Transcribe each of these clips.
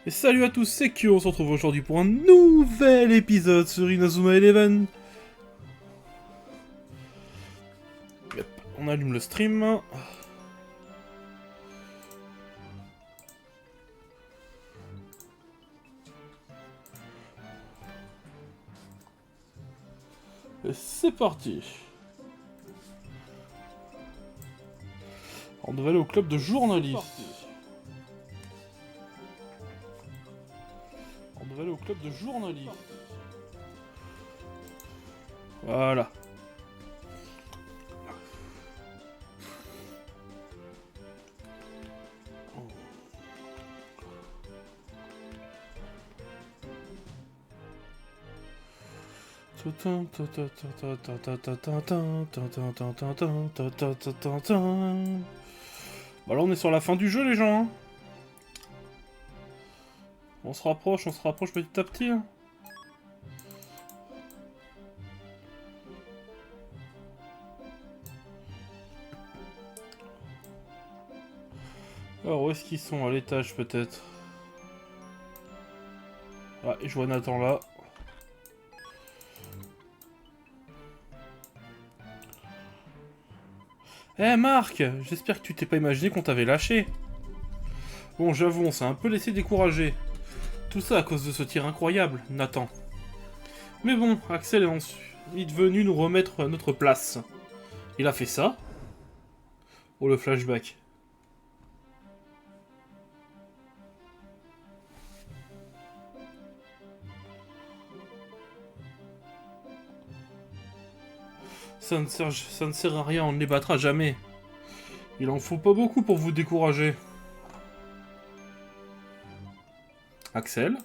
Et salut à tous, c'est Kyo, on se retrouve aujourd'hui pour un nouvel épisode sur Inazuma Eleven. Yep, on allume le stream. Et c'est parti. On devait aller au club de journalistes. On devait aller au club de journalistes. Voilà. Bah là on est sur la fin du jeu les gens hein. On se rapproche petit à petit hein. Alors où est-ce qu'ils sont? À l'étage peut-être. Ah et je vois Nathan là. Eh Marc, j'espère que tu t'es pas imaginé qu'on t'avait lâché. Bon, j'avoue, on s'est un peu laissé décourager. Tout ça à cause de ce tir incroyable, Nathan. Mais bon, Axel est ensuite venu nous remettre à notre place. Il a fait ça. Oh, le flashback. Ça ne sert à rien, on ne les battra jamais. Il en faut pas beaucoup pour vous décourager. Axel?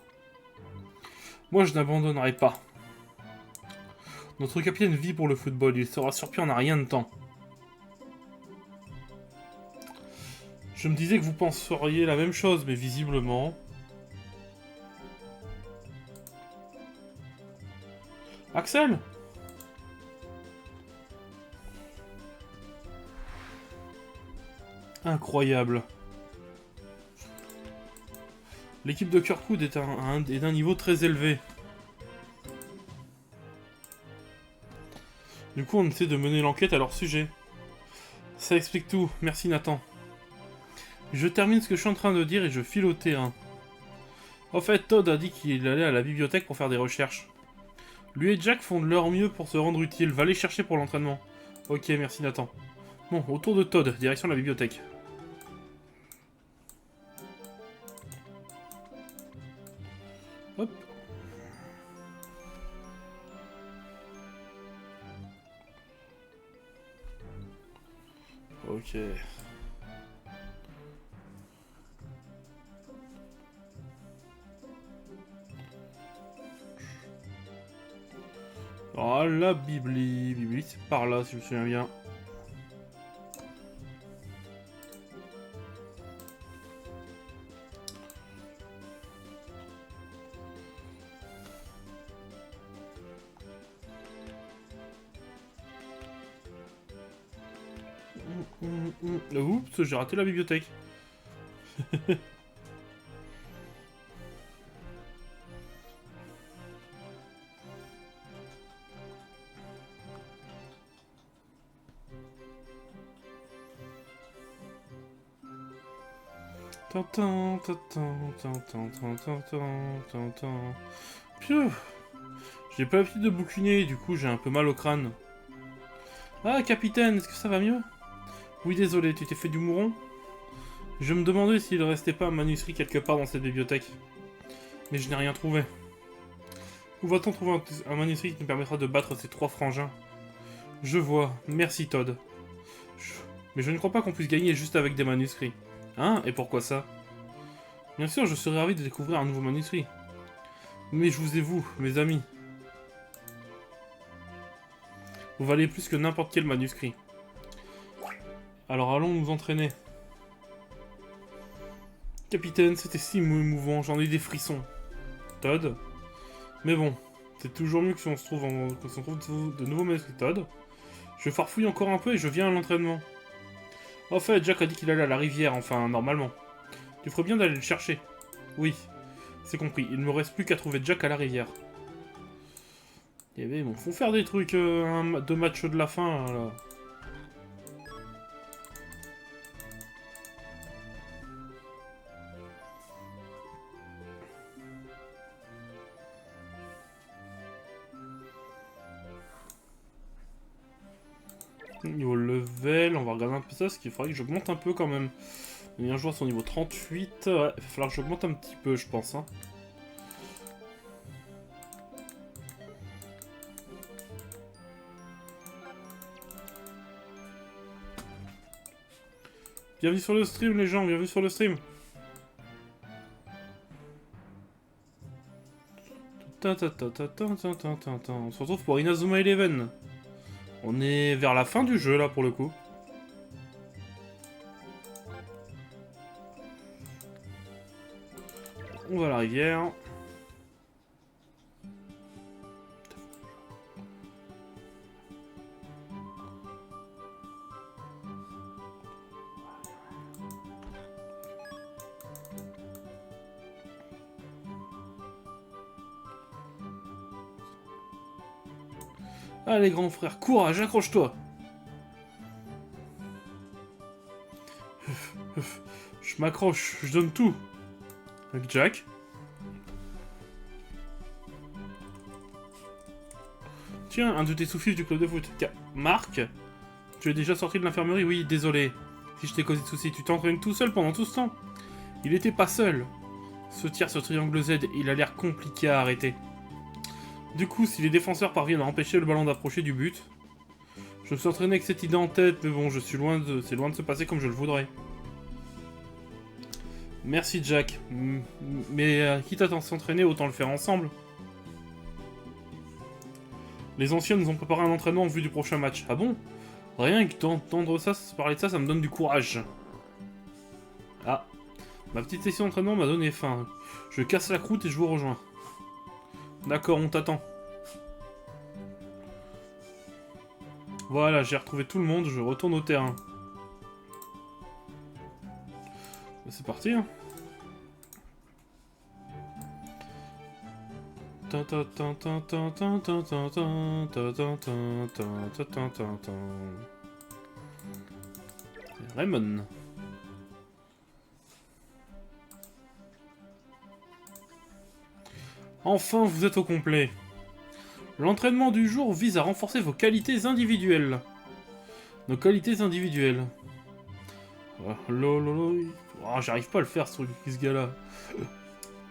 Moi, je n'abandonnerai pas. Notre capitaine vit pour le football, il sera surpris en un rien de temps. Je me disais que vous penseriez la même chose, mais visiblement... Axel? Incroyable. L'équipe de Kirkwood est d'un niveau très élevé. Du coup, on essaie de mener l'enquête à leur sujet. Ça explique tout. Merci, Nathan. Je termine ce que je suis en train de dire et je file au terrain. En fait, Todd a dit qu'il allait à la bibliothèque pour faire des recherches. Lui et Jack font de leur mieux pour se rendre utile. Va les chercher pour l'entraînement. Ok, merci, Nathan. Bon, autour de Todd, direction la bibliothèque. Hop. Ok. Oh, la Bibli. Bibli, c'est par là, si je me souviens bien. Oups, j'ai raté la bibliothèque. Piou. J'ai pas l'habitude de bouquiner, du coup j'ai un peu mal au crâne. Ah, capitaine, est-ce que ça va mieux? Oui, désolé, tu t'es fait du mouron? Je me demandais s'il restait pas un manuscrit quelque part dans cette bibliothèque. Mais je n'ai rien trouvé. Où va-t-on trouver un manuscrit qui nous permettra de battre ces trois frangins? Je vois. Merci, Todd. Mais je ne crois pas qu'on puisse gagner juste avec des manuscrits. Hein? Et pourquoi ça? Bien sûr, je serais ravi de découvrir un nouveau manuscrit. Mais je vous ai vous, mes amis. Vous valez plus que n'importe quel manuscrit. Alors allons nous entraîner. Capitaine, c'était si émouvant, j'en ai des frissons. Todd? Mais bon, c'est toujours mieux que si on se trouve, de nouveaux manuscrits. Todd? Je farfouille encore un peu et je viens à l'entraînement. En fait, Jack a dit qu'il allait à la rivière, enfin, normalement. Tu ferais bien d'aller le chercher. Oui. C'est compris. Il ne me reste plus qu'à trouver Jack à la rivière. Eh bien, bon, faut faire des trucs, de match de la fin, là. Niveau level, on va regarder un peu ça, parce qu'il faudrait que j'augmente un peu quand même. Un joueur son niveau 38, ouais, il va falloir que j'augmente un petit peu, je pense. Hein. Bienvenue sur le stream, les gens, bienvenue sur le stream. On se retrouve pour Inazuma Eleven. On est vers la fin du jeu, là, pour le coup. On va à la rivière. Allez, grand frère, courage, accroche-toi. Je m'accroche, je donne tout. Avec Jack. Tiens, un de tes sous-fifs du club de foot. Tiens, Marc, tu es déjà sorti de l'infirmerie? Oui, désolé. Si je t'ai causé de soucis, tu t'entraînes tout seul pendant tout ce temps? Il était pas seul. Ce tir sur triangle Z, il a l'air compliqué à arrêter. Du coup, si les défenseurs parviennent à empêcher le ballon d'approcher du but... Je me suis entraîné avec cette idée en tête, mais bon, c'est loin de se passer comme je le voudrais. Merci Jack. Mais quitte à s'entraîner, autant le faire ensemble. Les anciens nous ont préparé un entraînement en vue du prochain match. Ah bon? Rien que d'entendre ça, parler de ça, ça me donne du courage. Ah. Ma petite session d'entraînement m'a donné faim. Je casse la croûte et je vous rejoins. D'accord, on t'attend. Voilà, j'ai retrouvé tout le monde, je retourne au terrain. C'est parti, hein. Raymond. Enfin, vous êtes au complet. L'entraînement du jour vise à renforcer vos qualités individuelles. Nos qualités individuelles. Oh, j'arrive pas à le faire sur ce gars-là.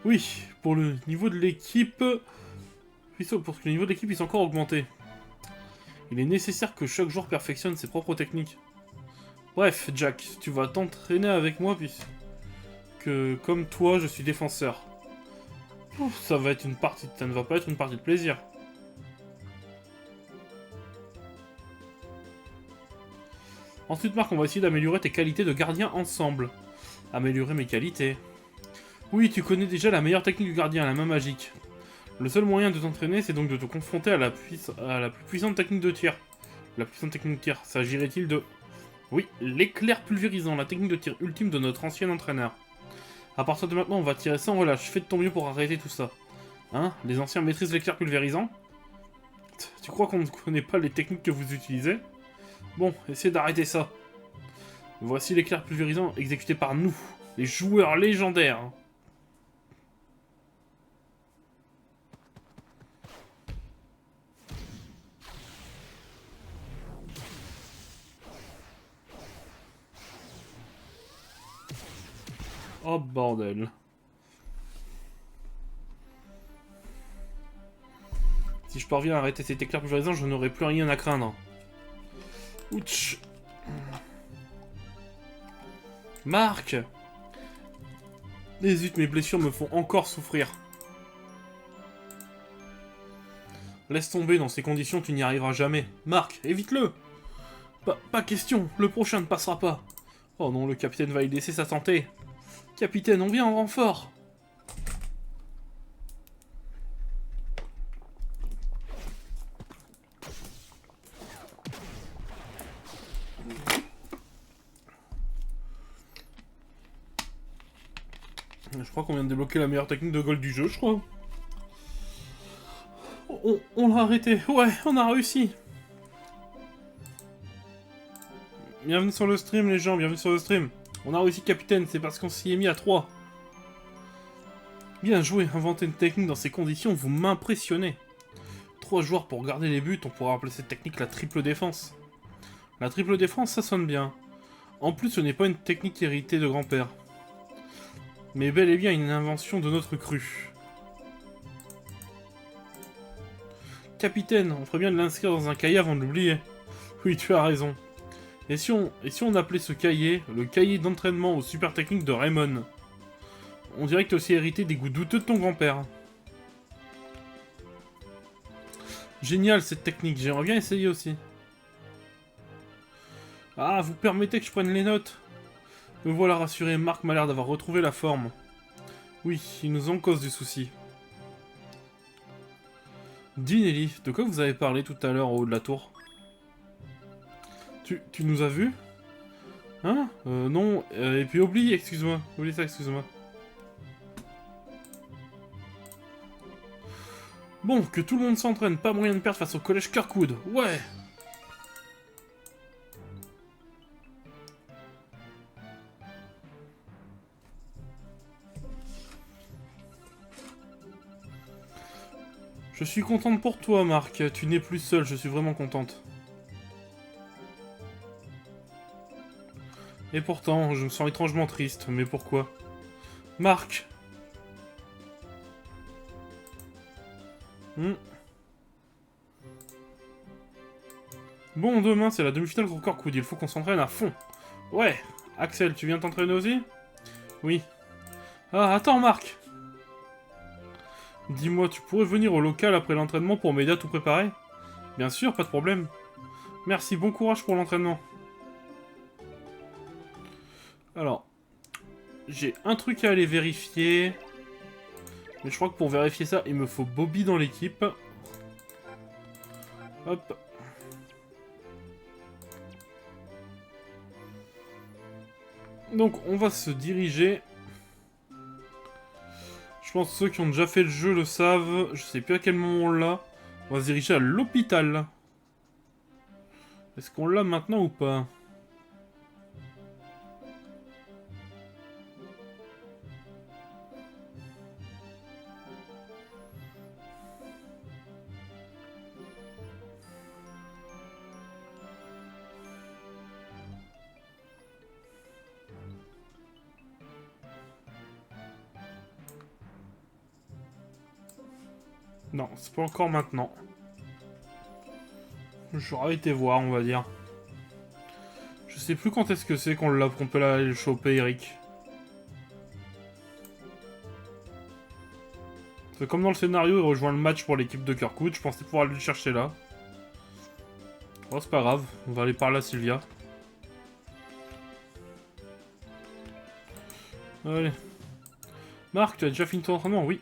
Oui, pour le niveau de l'équipe... Pour que le niveau de l'équipe est encore augmenté. Il est nécessaire que chaque joueur perfectionne ses propres techniques. Bref, Jack, tu vas t'entraîner avec moi puisque... Comme toi, je suis défenseur. Ouf, ça va être une partie... Ça ne va pas être une partie de plaisir. Ensuite, Marc, on va essayer d'améliorer tes qualités de gardien ensemble. Améliorer mes qualités. Oui, tu connais déjà la meilleure technique du gardien, la main magique. Le seul moyen de t'entraîner, c'est donc de te confronter à la plus puissante technique de tir. La puissante technique de tir, s'agirait-il de... Oui, l'éclair pulvérisant, la technique de tir ultime de notre ancien entraîneur. À partir de maintenant, on va tirer sans relâche. Fais de ton mieux pour arrêter tout ça. Hein? Les anciens maîtrisent l'éclair pulvérisant? Tu crois qu'on ne connaît pas les techniques que vous utilisez? Bon, essayez d'arrêter ça. Voici l'éclair pulvérisant exécuté par nous, les joueurs légendaires. Oh bordel. Si je parviens à arrêter cet éclair pulvérisant, je n'aurai plus rien à craindre. Ouch. Marc! Les zut, mes blessures me font encore souffrir. Laisse tomber, dans ces conditions, tu n'y arriveras jamais. Marc, évite-le! Pas question, le prochain ne passera pas. Oh non, le capitaine va y laisser sa santé. Capitaine, on vient en renfort. Je crois qu'on vient de débloquer la meilleure technique de gold du jeu, je crois. On l'a arrêté. Ouais, on a réussi. Bienvenue sur le stream, les gens, bienvenue sur le stream. On a réussi, capitaine, c'est parce qu'on s'y est mis à 3. Bien joué, inventer une technique dans ces conditions, vous m'impressionnez. 3 joueurs pour garder les buts, on pourra appeler cette technique la triple défense. La triple défense, ça sonne bien. En plus, ce n'est pas une technique héritée de grand-père, mais bel et bien une invention de notre cru. Capitaine, on ferait bien de l'inscrire dans un cahier avant de l'oublier. Oui, tu as raison. Et si on appelait ce cahier le cahier d'entraînement aux super techniques de Raymond? On dirait que tu as aussi hérité des goûts douteux de ton grand-père. Génial cette technique, j'aimerais bien essayer aussi. Ah, vous permettez que je prenne les notes? Me voilà rassuré, Marc m'a l'air d'avoir retrouvé la forme. Oui, il nous en cause du souci. Dis Nelly, de quoi vous avez parlé tout à l'heure au haut de la tour? Tu nous as vus? Hein? Non, et puis oublie, excuse-moi. Oublie ça, excuse-moi. Bon, que tout le monde s'entraîne, pas moyen de perdre face au collège Kirkwood. Ouais! Je suis contente pour toi, Marc. Tu n'es plus seul, je suis vraiment contente. Et pourtant, je me sens étrangement triste. Mais pourquoi? Marc! Bon, demain, c'est la demi-finale contre Kirkwood. Il faut qu'on s'entraîne à fond. Ouais! Axel, tu viens t'entraîner aussi? Oui. Ah, attends, Marc! Dis-moi, tu pourrais venir au local après l'entraînement pour m'aider à tout préparer? Bien sûr, pas de problème. Merci, bon courage pour l'entraînement. Alors, j'ai un truc à aller vérifier. Mais je crois que pour vérifier ça, il me faut Bobby dans l'équipe. Hop. Donc, on va se diriger. Je pense que ceux qui ont déjà fait le jeu le savent. Je sais plus à quel moment on l'a. On va se diriger à l'hôpital. Est-ce qu'on l'a maintenant ou pas? Non, c'est pas encore maintenant. J'aurais été voir, on va dire. Je sais plus quand est-ce que c'est qu'on peut aller le choper, Eric. C'est comme dans le scénario, il rejoint le match pour l'équipe de Kirkwood. Je pensais pouvoir aller le chercher là. Oh, c'est pas grave. On va aller parler à Sylvia. Allez. Marc, tu as déjà fini ton entraînement? Oui.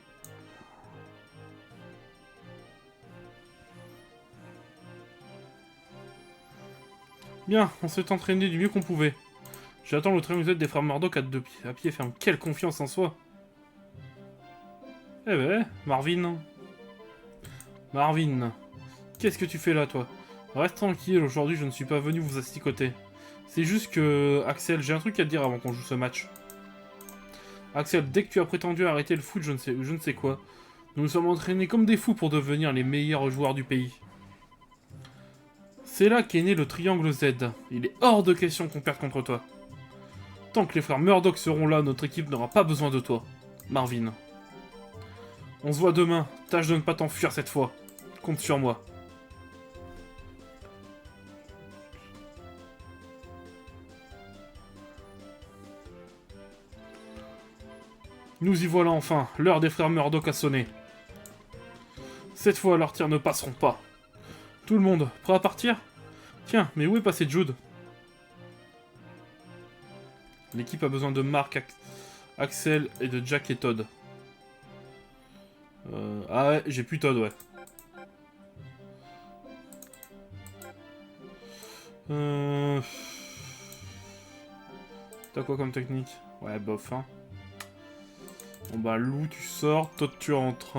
Bien, on s'est entraîné du mieux qu'on pouvait. J'attends le triangle des frères Murdoch à pied ferme. Quelle confiance en soi! Eh ben, Marvin. Marvin, qu'est-ce que tu fais là, toi? Reste tranquille, aujourd'hui je ne suis pas venu vous asticoter. C'est juste que... Axel, j'ai un truc à te dire avant qu'on joue ce match. Axel, dès que tu as prétendu arrêter le foot, je ne sais quoi, nous nous sommes entraînés comme des fous pour devenir les meilleurs joueurs du pays. C'est là qu'est né le triangle Z. Il est hors de question qu'on perde contre toi. Tant que les frères Murdoch seront là, notre équipe n'aura pas besoin de toi. Marvin. On se voit demain. Tâche de ne pas t'enfuir cette fois. Compte sur moi. Nous y voilà enfin. L'heure des frères Murdoch a sonné. Cette fois, leurs tirs ne passeront pas. Tout le monde, prêt à partir? Tiens, mais où est passé Jude? L'équipe a besoin de Mark, Axel et de Jack et Todd. Ah ouais, j'ai plus Todd, ouais. T'as quoi comme technique? Ouais, bof, hein. Bon bah, Lou, tu sors, toi tu rentres.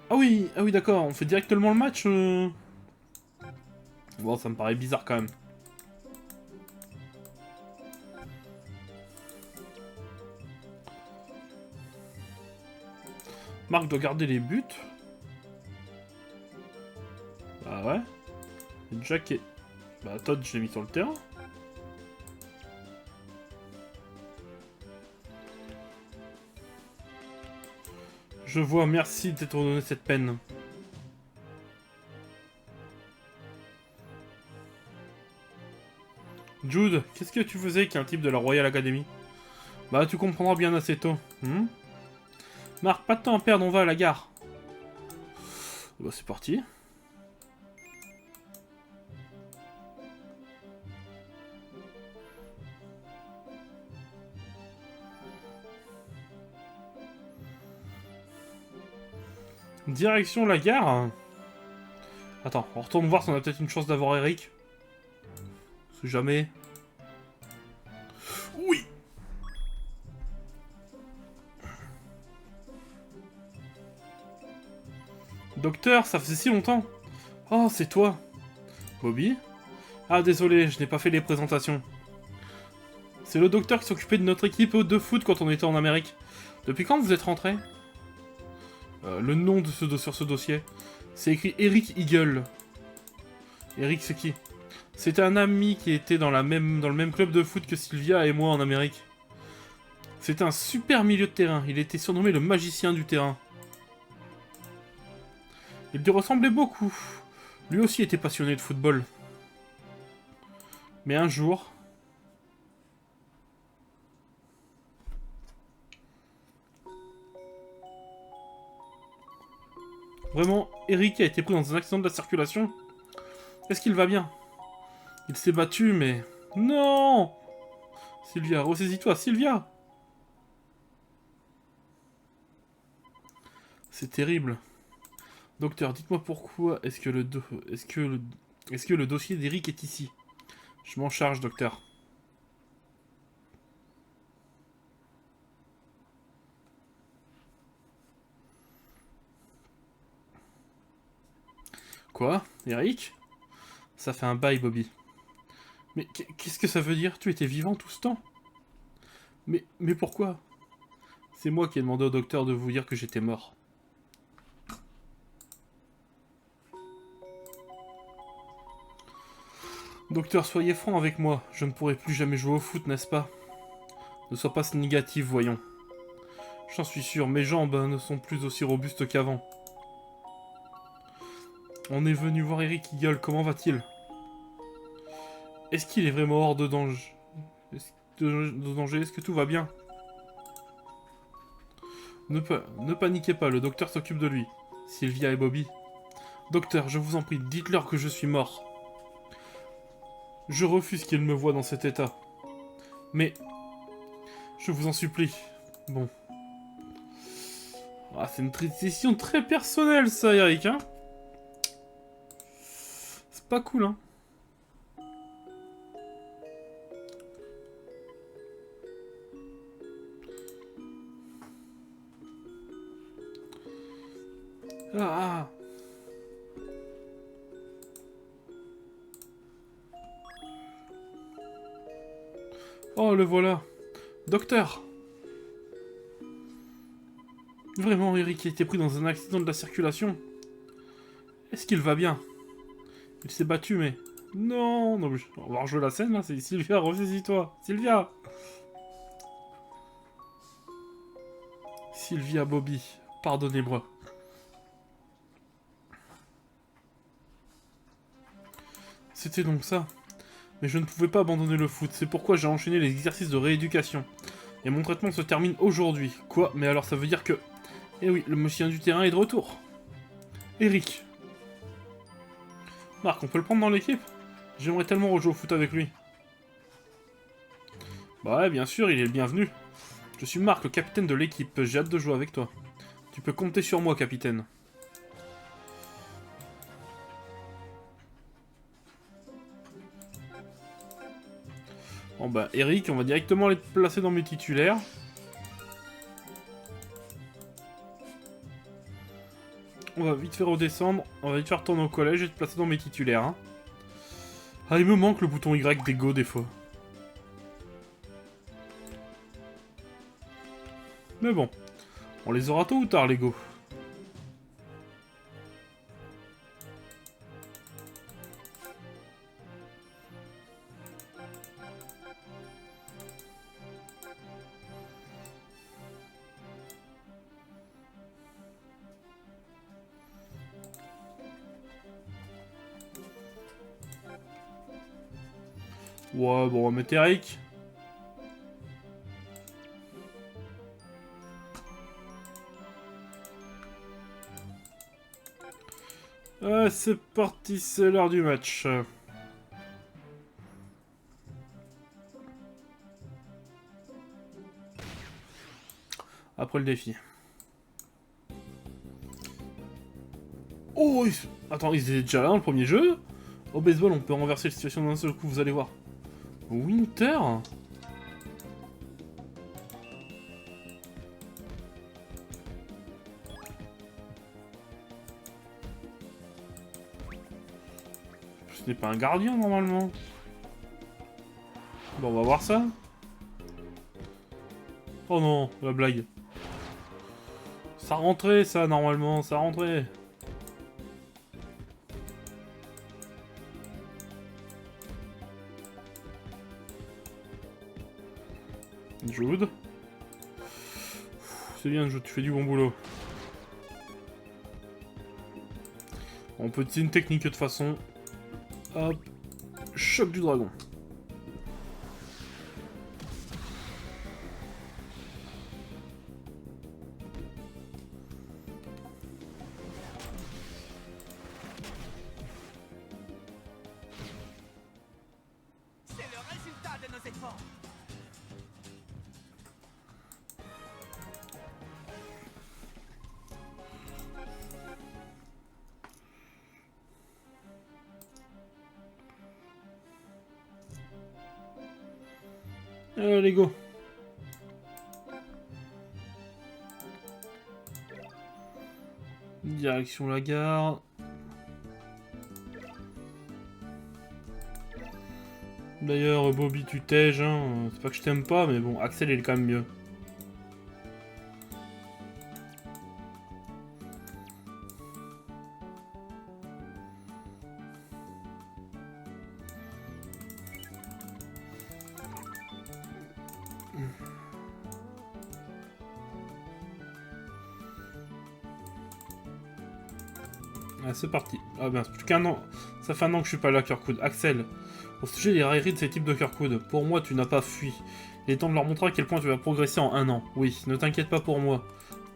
Ah oui, d'accord, on fait directement le match. Bon, ça me paraît bizarre quand même. Marc doit garder les buts. Bah ouais. Et Jack est... Bah Todd, je l'ai mis sur le terrain. Je vois, merci de t'être donné cette peine. Jude, qu'est-ce que tu faisais qu'un type de la Royal Academy? Bah tu comprendras bien assez tôt. Marc, pas de temps à perdre, on va à la gare. Bah c'est parti. Direction la gare. Attends, on retourne voir si on a peut-être une chance d'avoir Eric. Si jamais. Oui. Docteur, ça faisait si longtemps. Oh, c'est toi. Bobby? Ah, désolé, je n'ai pas fait les présentations. C'est le docteur qui s'occupait de notre équipe de foot quand on était en Amérique. Depuis quand vous êtes rentré? Le nom de sur ce dossier. C'est écrit Eric Eagle. Eric, c'est qui? C'était un ami qui était dans le même club de foot que Sylvia et moi en Amérique. C'était un super milieu de terrain. Il était surnommé le magicien du terrain. Il lui ressemblait beaucoup. Lui aussi était passionné de football. Mais un jour... Vraiment, Eric a été pris dans un accident de la circulation. Est-ce qu'il va bien? Il s'est battu, mais... Non! Sylvia, ressaisis-toi, Sylvia! C'est terrible. Docteur, dites-moi pourquoi est-ce que le dossier d'Eric est ici? Je m'en charge, docteur. Quoi? Eric? Ça fait un bail, Bobby. Mais qu'est-ce que ça veut dire? Tu étais vivant tout ce temps? Mais pourquoi? C'est moi qui ai demandé au docteur de vous dire que j'étais mort. Docteur, soyez franc avec moi. Je ne pourrai plus jamais jouer au foot, n'est-ce pas? Ne sois pas si négatif, voyons. J'en suis sûr, mes jambes ne sont plus aussi robustes qu'avant. On est venu voir Eric Eagle, comment va-t-il? Est-ce qu'il est vraiment hors de danger? Est-ce que tout va bien? Ne paniquez pas, le docteur s'occupe de lui. Sylvia et Bobby. Docteur, je vous en prie, dites-leur que je suis mort. Je refuse qu'ils me voient dans cet état. Mais... Je vous en supplie. Bon. Ah, c'est une décision très personnelle, ça, Eric, hein? C'est pas cool, hein? Ah. Oh, le voilà. Docteur. Vraiment, Eric a été pris dans un accident de la circulation. Est-ce qu'il va bien? Il s'est battu, mais... Non, non, mais on va rejouer la scène, là. C'est Sylvia, ressaisis-toi. Sylvia. Sylvia, Bobby, pardonnez-moi. C'était donc ça. Mais je ne pouvais pas abandonner le foot, c'est pourquoi j'ai enchaîné les exercices de rééducation. Et mon traitement se termine aujourd'hui. Quoi? Mais alors ça veut dire que... Eh oui, le monsieur du terrain est de retour. Eric. Marc, on peut le prendre dans l'équipe? J'aimerais tellement rejouer au foot avec lui. Bah ouais, bien sûr, il est le bienvenu. Je suis Marc, le capitaine de l'équipe, j'ai hâte de jouer avec toi. Tu peux compter sur moi, capitaine. Bon bah, Eric, on va directement les placer dans mes titulaires. On va vite faire redescendre, on va vite faire retourner au collège et te placer dans mes titulaires. Hein. Ah, il me manque le bouton Y des Go des fois. Mais bon, on les aura tôt ou tard, les Go. Ouais, bon, on va mettre Eric. C'est parti, c'est l'heure du match. Après le défi. Oh, attends, ils étaient déjà là dans le premier jeu? Au baseball, on peut renverser la situation d'un seul coup, vous allez voir. Winter? Ce n'est pas un gardien, normalement. Bon, on va voir ça. Oh non, la blague. Ça rentrait, ça, normalement, ça rentrait. Jude. C'est bien, Jude, tu fais du bon boulot. On peut utiliser une technique de toute façon. Hop. Choc du dragon. C'est le résultat de nos efforts. Allez, go. Direction la gare. D'ailleurs, Bobby, tu tèges, hein. C'est pas que je t'aime pas, mais bon, Axel, il est quand même mieux. Ah, c'est parti. Ah ben, c'est plus qu'un an. Ça fait un an que je suis pas là, Kirkwood. Axel, au sujet des railleries de ces types de Kirkwood, pour moi, tu n'as pas fui. Il est temps de leur montrer à quel point tu vas progresser en un an. Oui, ne t'inquiète pas pour moi.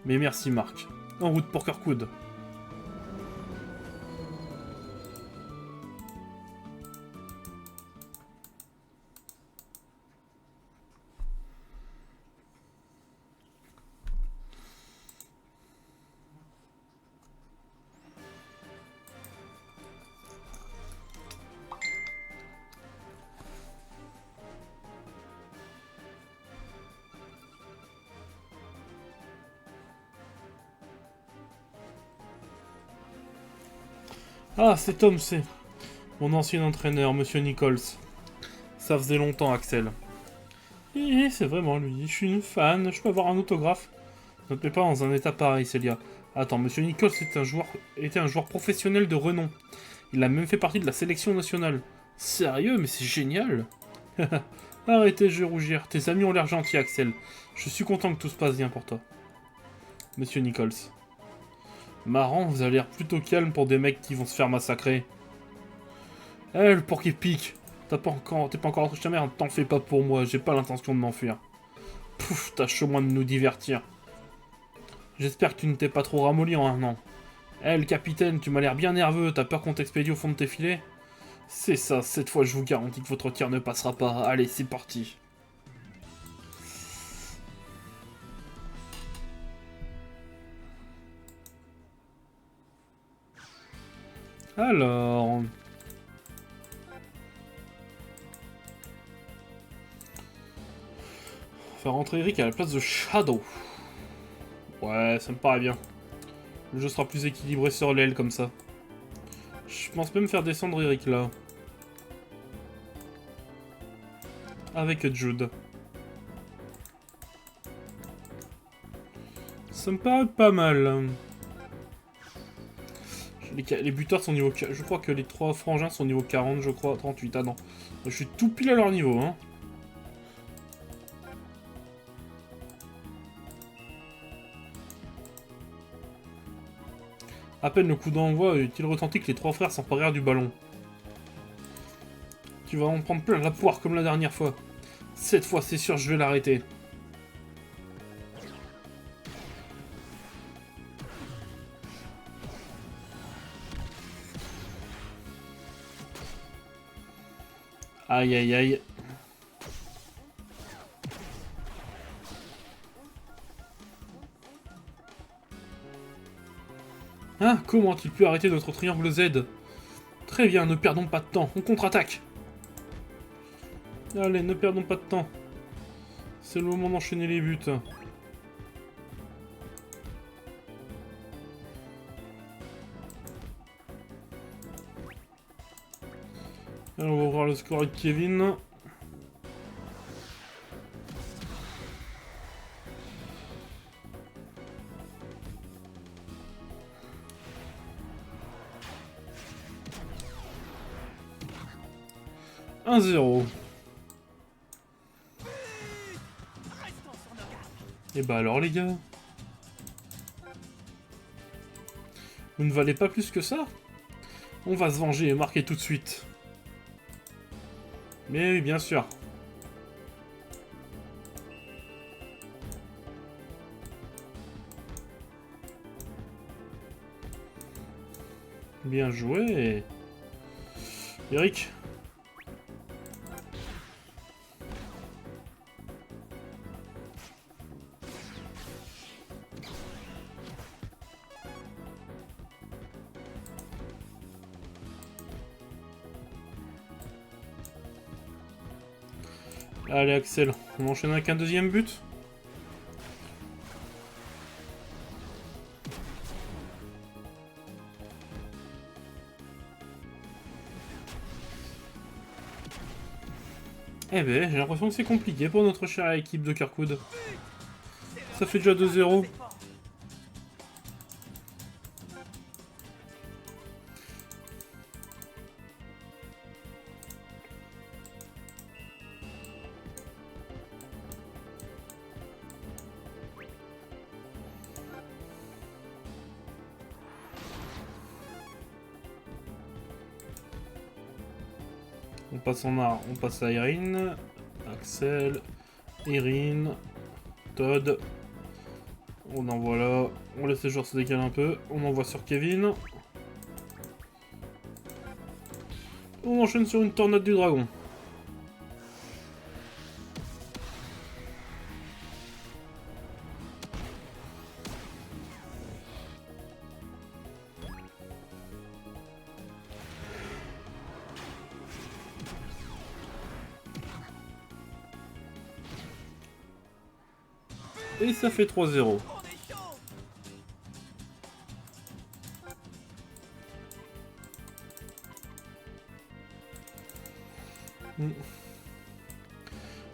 Mais merci, Marc. En route pour Kirkwood. Ah, c'est Tom C. Mon ancien entraîneur, Monsieur Nichols. Ça faisait longtemps, Axel. C'est vraiment lui. Je suis une fan. Je peux avoir un autographe. Ne te mets pas dans un état pareil, Célia. Attends, Monsieur Nichols était un joueur professionnel de renom. Il a même fait partie de la sélection nationale. Sérieux, mais c'est génial. Arrêtez, je vais rougir. Tes amis ont l'air gentils, Axel. Je suis content que tout se passe bien pour toi. Monsieur Nichols. Marrant, vous avez l'air plutôt calme pour des mecs qui vont se faire massacrer. Eh, le porc qui pique. T'es pas encore rentré chez ta mère, t'en fais pas pour moi, j'ai pas l'intention de m'enfuir. Pouf, tâche au moins de nous divertir. J'espère que tu ne t'es pas trop ramolli en un an. Eh, le capitaine, tu m'as l'air bien nerveux, t'as peur qu'on t'expédie au fond de tes filets? C'est ça, cette fois je vous garantis que votre tir ne passera pas. Allez, c'est parti. Alors... Faire rentrer Eric à la place de Shadow. Ouais, ça me paraît bien. Le jeu sera plus équilibré sur l'aile comme ça. Je pense même faire descendre Eric là. Avec Jude. Ça me paraît pas mal. Les buteurs sont niveau... Je crois que les 3 frangins sont niveau 40, je crois. 38, ah non. Je suis tout pile à leur niveau, hein. À peine le coup d'envoi est-il retenti que les 3 frères s'emparèrent du ballon. Tu vas en prendre plein la poire comme la dernière fois. Cette fois, c'est sûr, je vais l'arrêter. Aïe aïe aïe. Hein? Comment a-t-il pu arrêter notre triangle Z? Très bien, ne perdons pas de temps, on contre-attaque. Allez, ne perdons pas de temps. C'est le moment d'enchaîner les buts. Alors, on va voir le score avec Kevin. « 1-0. » Et bah alors les gars, vous ne valez pas plus que ça? On va se venger et marquer tout de suite. Mais oui, bien sûr. Bien joué. Eric. Allez Axel, on enchaîne avec un deuxième but. Eh ben, j'ai l'impression que c'est compliqué pour notre chère équipe de Kirkwood. Ça fait déjà 2-0. On passe en art, on passe à Irene, Axel, Irene, Todd. On envoie là, on laisse les joueurs se décaler un peu, on envoie sur Kevin. On enchaîne sur une tornade du dragon. Et ça fait 3-0.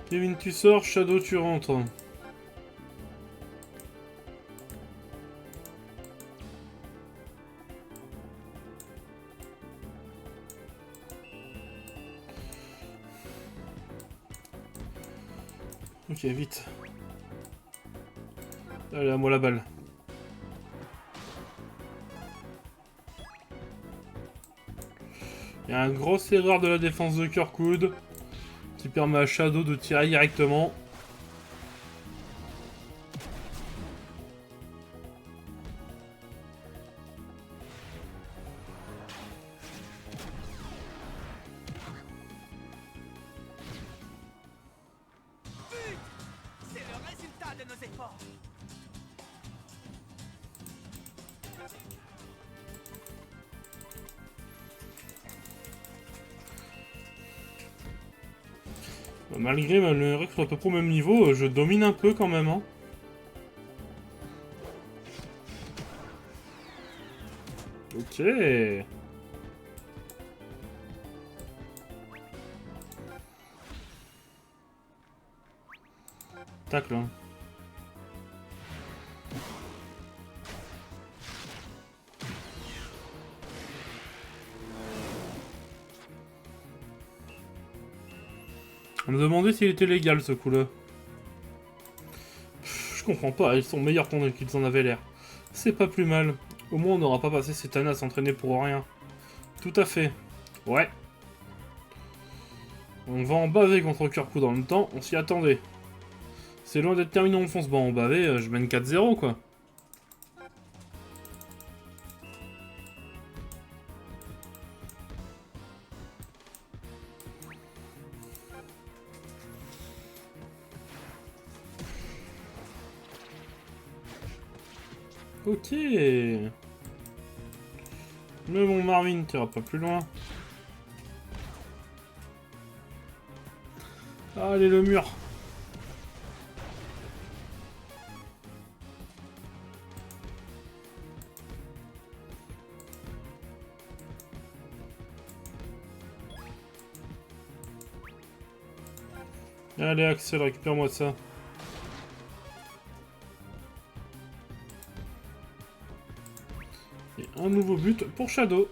Kevin, tu sors, Shadow, tu rentres. Ok, vite. Allez, à moi la balle. Il y a une grosse erreur de la défense de Kirkwood qui permet à Shadow de tirer directement. C'est le résultat de nos efforts. Malgré que ce soit à peu près au même niveau, je domine un peu quand même, hein. Ok. Tac là. On me demandait s'il était légal ce coup-là. Je comprends pas, ils sont meilleurs qu'ils en avaient l'air. C'est pas plus mal. Au moins on n'aura pas passé cette année à s'entraîner pour rien. Tout à fait. Ouais. On va en baver contre Kurku dans le temps, on s'y attendait. C'est loin d'être terminé, on fonce. Bon, en bavé, je mène 4-0 quoi. Ok. Mais bon, Marvin, t'iras pas plus loin. Allez, le mur. Allez, Axel, récupère-moi ça. Et un nouveau but pour Shadow.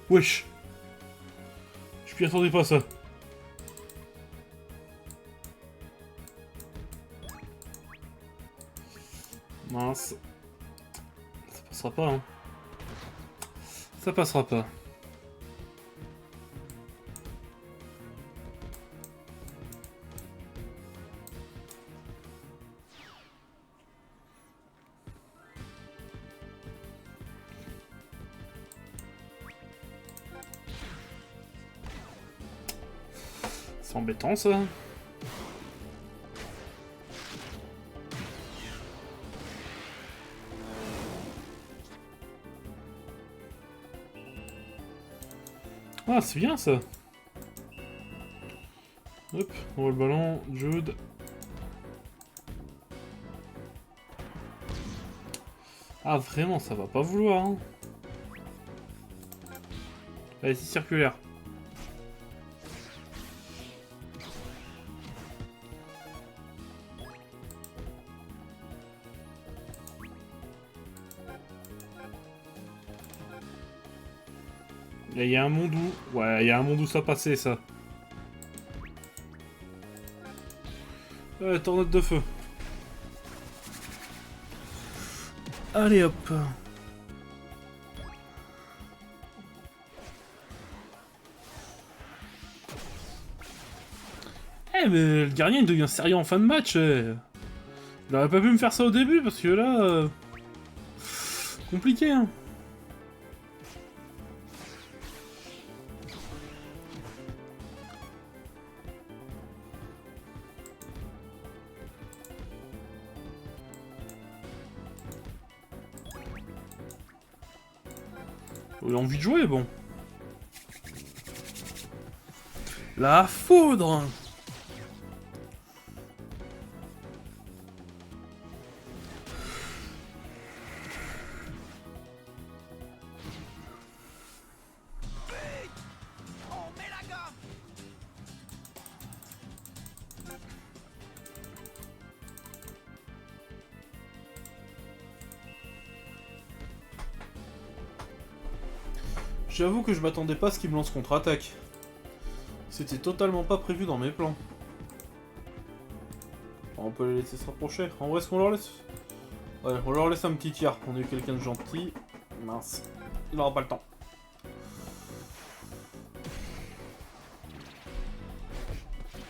Wesh. Je m'y attendais pas ça. Mince. Ça passera pas, hein. Ça passera pas. C'est embêtant ça. Ah, c'est bien ça. Hop, on voit le ballon, Jude. Ah, vraiment, ça va pas vouloir, hein. Allez, c'est circulaire. Il y a un monde où... Ouais, il y a un monde où ça passait, ça. Ouais, tornade de feu. Allez, hop. Eh, mais le gardien, il devient sérieux en fin de match. Il aurait pas pu me faire ça au début, parce que là... Compliqué, hein. Il a envie de jouer, bon. La foudre! On met la gomme. J'avoue que je m'attendais pas à ce qu'il me lance contre-attaque. C'était totalement pas prévu dans mes plans. On peut les laisser se rapprocher. En vrai, est-ce qu'on leur laisse... Ouais, on leur laisse un petit tir. On a eu quelqu'un de gentil. Mince. Il n'aura pas le temps.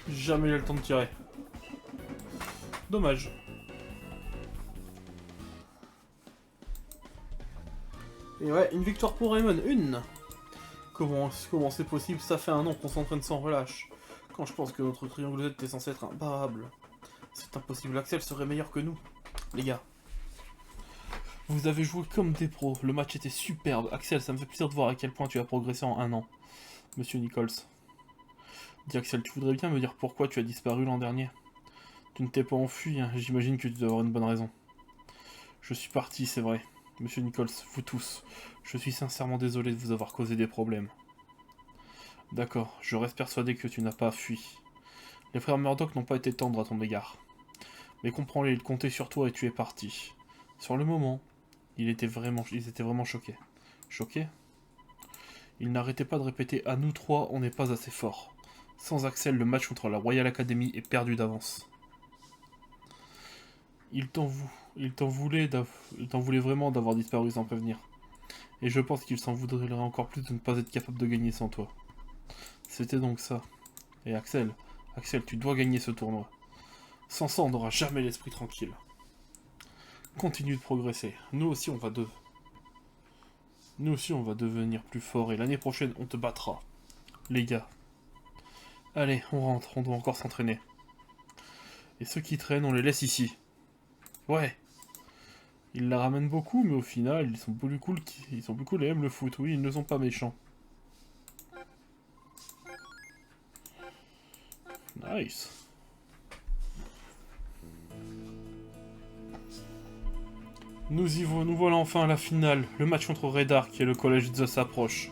Jamais eu le temps de tirer. Dommage. Et ouais, une victoire pour Raymond. Une! Comment c'est possible? Ça fait un an qu'on s'entraîne sans relâche. Quand je pense que notre triangle Z était censé être imparable. C'est impossible, Axel serait meilleur que nous. Les gars. Vous avez joué comme des pros, le match était superbe. Axel, ça me fait plaisir de voir à quel point tu as progressé en 1 an. Monsieur Nichols. Dis Axel, tu voudrais bien me dire pourquoi tu as disparu l'an dernier? Tu ne t'es pas enfui, hein. J'imagine que tu dois avoir une bonne raison. Je suis parti, c'est vrai. Monsieur Nichols, vous tous, je suis sincèrement désolé de vous avoir causé des problèmes. D'accord, je reste persuadé que tu n'as pas fui. Les frères Murdoch n'ont pas été tendres à ton égard. Mais comprends-les, ils comptaient sur toi et tu es parti. Sur le moment, ils étaient vraiment choqués. Choqués? Ils n'arrêtaient pas de répéter « À nous trois, on n'est pas assez forts. » Sans Axel, le match contre la Royal Academy est perdu d'avance. Il t'en voulait vraiment d'avoir disparu sans prévenir. Et je pense qu'il s'en voudrait encore plus de ne pas être capable de gagner sans toi. C'était donc ça. Et Axel, tu dois gagner ce tournoi. Sans ça, on n'aura jamais l'esprit tranquille. Continue de progresser. Nous aussi, on va devenir plus forts et l'année prochaine, on te battra. Les gars. Allez, on rentre, on doit encore s'entraîner. Et ceux qui traînent, on les laisse ici. Ouais. Ils la ramènent beaucoup, mais au final, ils sont plus cool et aiment le foot. Oui, ils ne sont pas méchants. Nice. Nous voilà enfin à la finale. Le match contre Red Ark et le collège Zeus s'approche.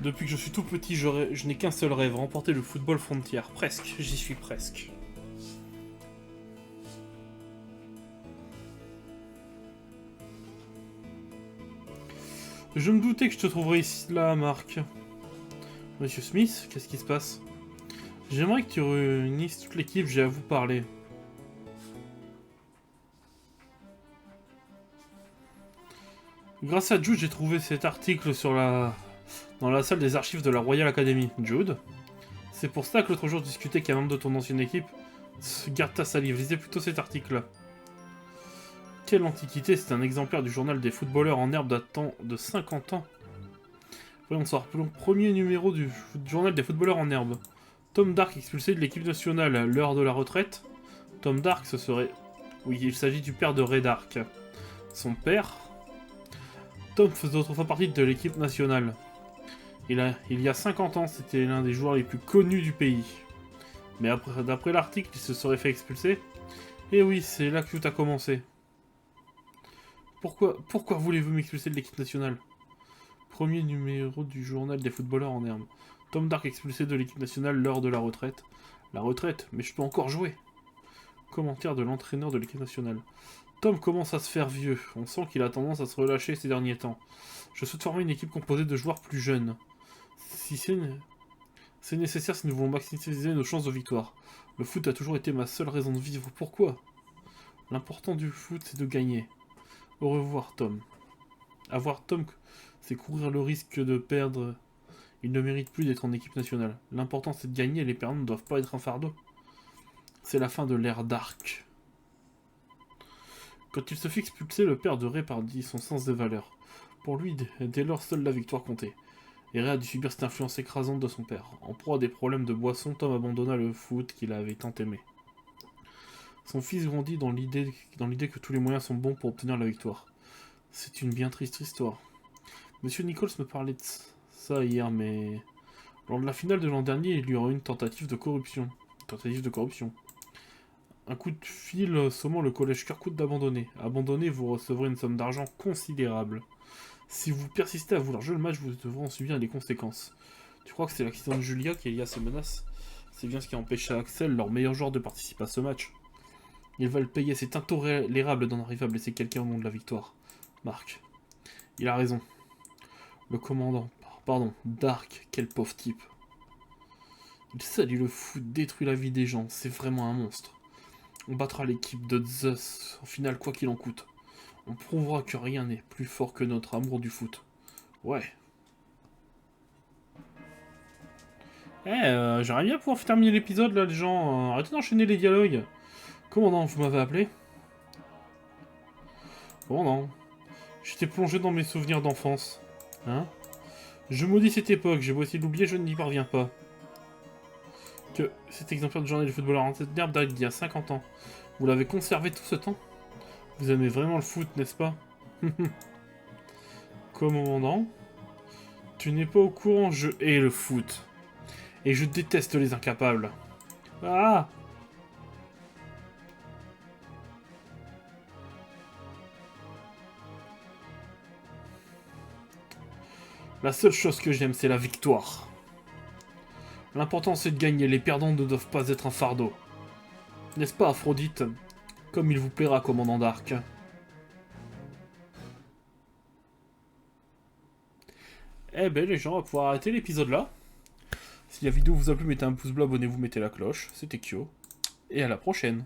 Depuis que je suis tout petit, je n'ai qu'un seul rêve, remporter le football frontier. Presque, j'y suis presque. Je me doutais que je te trouverais ici, là, Marc. Monsieur Smith, qu'est-ce qui se passe? J'aimerais que tu réunisses toute l'équipe, j'ai à vous parler. Grâce à Jude, j'ai trouvé cet article dans la salle des archives de la Royal Academy. Jude, c'est pour ça que l'autre jour je discutais qu'un membre de ton ancienne équipe. Garde ta salive, lisez plutôt cet article-là. Quelle antiquité, c'est un exemplaire du journal des footballeurs en herbe datant de 50 ans. Voyons ça, premier numéro du journal des footballeurs en herbe. Tom Dark expulsé de l'équipe nationale à l'heure de la retraite. Tom Dark, ce serait... Oui, il s'agit du père de Red Ark. Son père... Tom faisait autrefois partie de l'équipe nationale. Il y a 50 ans, c'était l'un des joueurs les plus connus du pays. Mais d'après l'article, il se serait fait expulser. Et oui, c'est là que tout a commencé. Pourquoi voulez-vous m'expulser de l'équipe nationale? Premier numéro du journal des footballeurs en herbe. Tom Dark expulsé de l'équipe nationale lors de la retraite. La retraite? Mais je peux encore jouer. Commentaire de l'entraîneur de l'équipe nationale. Tom commence à se faire vieux. On sent qu'il a tendance à se relâcher ces derniers temps. Je souhaite former une équipe composée de joueurs plus jeunes. Si c'est nécessaire si nous voulons maximiser nos chances de victoire. Le foot a toujours été ma seule raison de vivre. Pourquoi? L'important du foot, c'est de gagner. Au revoir, Tom. Avoir Tom, c'est courir le risque de perdre. Il ne mérite plus d'être en équipe nationale. L'important, c'est de gagner et les perdants ne doivent pas être un fardeau. C'est la fin de l'ère Dark. Quand il se fit expulser, le père de Ray perdit son sens des valeurs. Pour lui, dès lors, seule la victoire comptait. Et Ray a dû subir cette influence écrasante de son père. En proie à des problèmes de boisson, Tom abandonna le foot qu'il avait tant aimé. Son fils grandit dans l'idée que tous les moyens sont bons pour obtenir la victoire. C'est une bien triste histoire. Monsieur Nichols me parlait de ça hier, mais... Lors de la finale de l'an dernier, il y aura eu une tentative de corruption. Un coup de fil sommant le collège Kirkwood d'abandonner. Abandonner, vous recevrez une somme d'argent considérable. Si vous persistez à vouloir jouer le match, vous devrez en subir les conséquences. Tu crois que c'est l'accident de Julia qui est lié à ces menaces? C'est bien ce qui a empêché Axel, leur meilleur joueur, de participer à ce match. Ils veulent payer, c'est intolérable d'en arriver à blesser quelqu'un au nom de la victoire. Marc. Il a raison. Le commandant, Dark, quel pauvre type. Il salit le foot, détruit la vie des gens, c'est vraiment un monstre. On battra l'équipe de Zeus, au final quoi qu'il en coûte. On prouvera que rien n'est plus fort que notre amour du foot. Ouais. J'aimerais bien pouvoir terminer l'épisode là, les gens. Arrêtez d'enchaîner les dialogues. Commandant, vous m'avez appelé? Commandant. J'étais plongé dans mes souvenirs d'enfance. Hein? Je maudis cette époque, j'ai beau essayer de l'oublier, je n'y parviens pas. que cet exemplaire de journée du footballeur centenaire date d'il y a 50 ans. Vous l'avez conservé tout ce temps? Vous aimez vraiment le foot, n'est-ce pas? Commandant, tu n'es pas au courant, je hais le foot. Et je déteste les incapables. Ah! La seule chose que j'aime, c'est la victoire. L'important, c'est de gagner. Les perdants ne doivent pas être un fardeau. N'est-ce pas, Aphrodite? Comme il vous plaira, commandant d'Arc. Eh ben, les gens, on va pouvoir arrêter l'épisode là. Si la vidéo vous a plu, mettez un pouce bleu, abonnez-vous, mettez la cloche. C'était Kyo. Et à la prochaine.